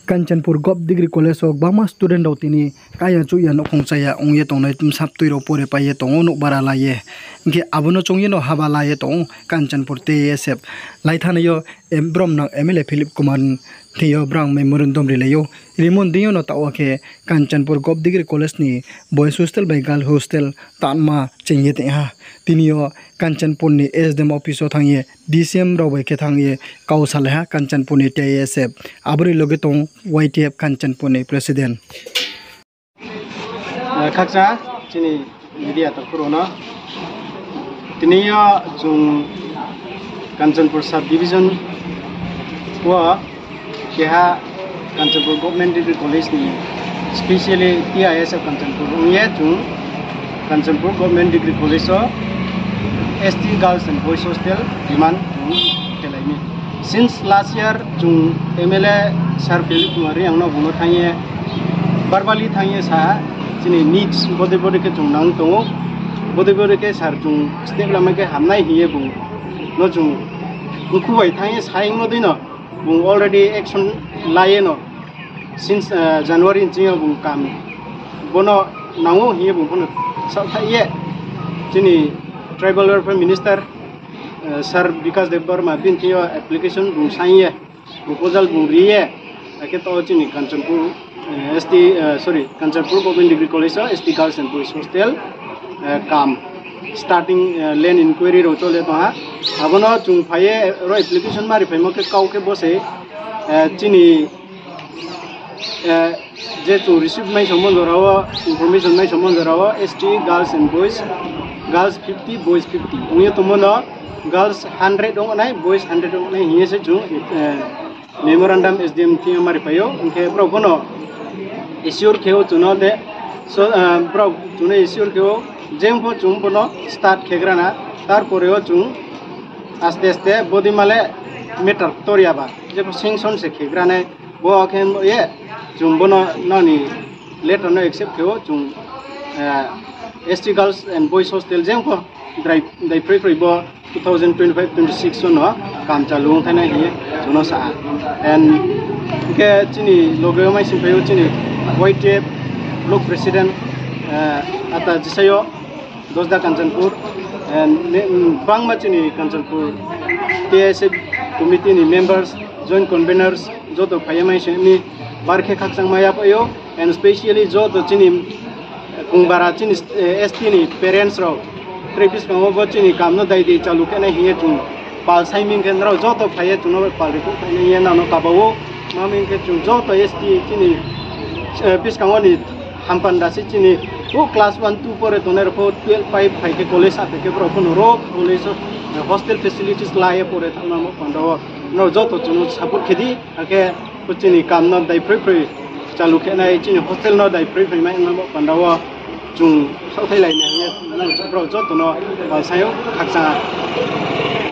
Kanchanpur Gop Degree College ok bama student rok tini kaya chu ya nokhong chaya ongye tongnai tumsap tui rok pore paye tongo nok bara laye ingke abono chongye no haba laye tong Kanchanpur TSF laithana yo brom nang MLA Philip Kumar thiyo brang memorandum domri leyo rimon diyo no tawake Kanchanpur Gop Degree College ni boys hostel by girl hostel tanma chengye te ha tiniyo Kanchanpur ni SDM office o thangye DCM rok bai ke thangye kausale ha Kanchanpur ni TSF abri loge tong YTF Kanchanpur ni president kaksa chini media ta corona tiniya jung Kanchanpur sub division wa keha Kanchanpur government degree college ni especially TISF Kanchanpur ye jung Kanchanpur government degree college o ST girls and boys hostel demand telaimi since last year jung MLA Sir Philip Kumar yang no buno thanye barbali thanye sa chini needs bode ke jung nang tongo bode ke sar jung step lama ke hamnai hiye bung no jung kubai thanye saing no dino bung already action laye no since January jinga bung kam bono nango hiye bung bono sa thaiye chini tribal welfare minister Sir Vikas Dev Barma bin thiyo application bung saiye proposal bung riye ake to chini Kanchanpur Kanchanpur Government Degree College ST Girls and Boys Hostel kam starting land inquiry ro chole to ha abono chung phaye ro application mari phai ke kau ke bose chini je to receive mai somon rawa information mai somon rawa ST Girls and Boys girls 50 boys 50 unye to mono girls 100 dong nai boys 100 dong nai hiye se chung memorandum SDM thi mari phayo unke bro bono isur keo chuno de so bro chuno isur keo jempo chung bono start khegrana tar poreo chung aste aste body male meter toriaba je singson se khegrana bo akhen ye chung bono nani letter no accept keo chung ST Girls and Boys Hostel jempo dai pray bo 2025-26 no kam chalung thana hi chuno sa and ke chini logo mai simpeo chini YTF block president ata jisayo dosda Kanchanpur and bangma chini Kanchanpur TSF committee ni members joint conveners joto phayamai ni barkhe khaksang maya payo and especially joto chini kungbara chini ST ni parents ro previous kamo go chini kamno dai de chalu ke na hiye chung pal saiming kendra joto phaye chuno pal ri ko ni ye na no kabawo mamin ke chung joto ST chini Piskangoni hampan dasi chini class 1 2 pore toner po 12 5 5 ke college ate ke pro kono ro college hostel facilities laye pore thalna mo pando no joto chuno support khedi ake chini kamna dai free chalu ke nai chini hostel no dai free mai na mo pando chung sauthai lai na ye na pro joto no sayo khaksa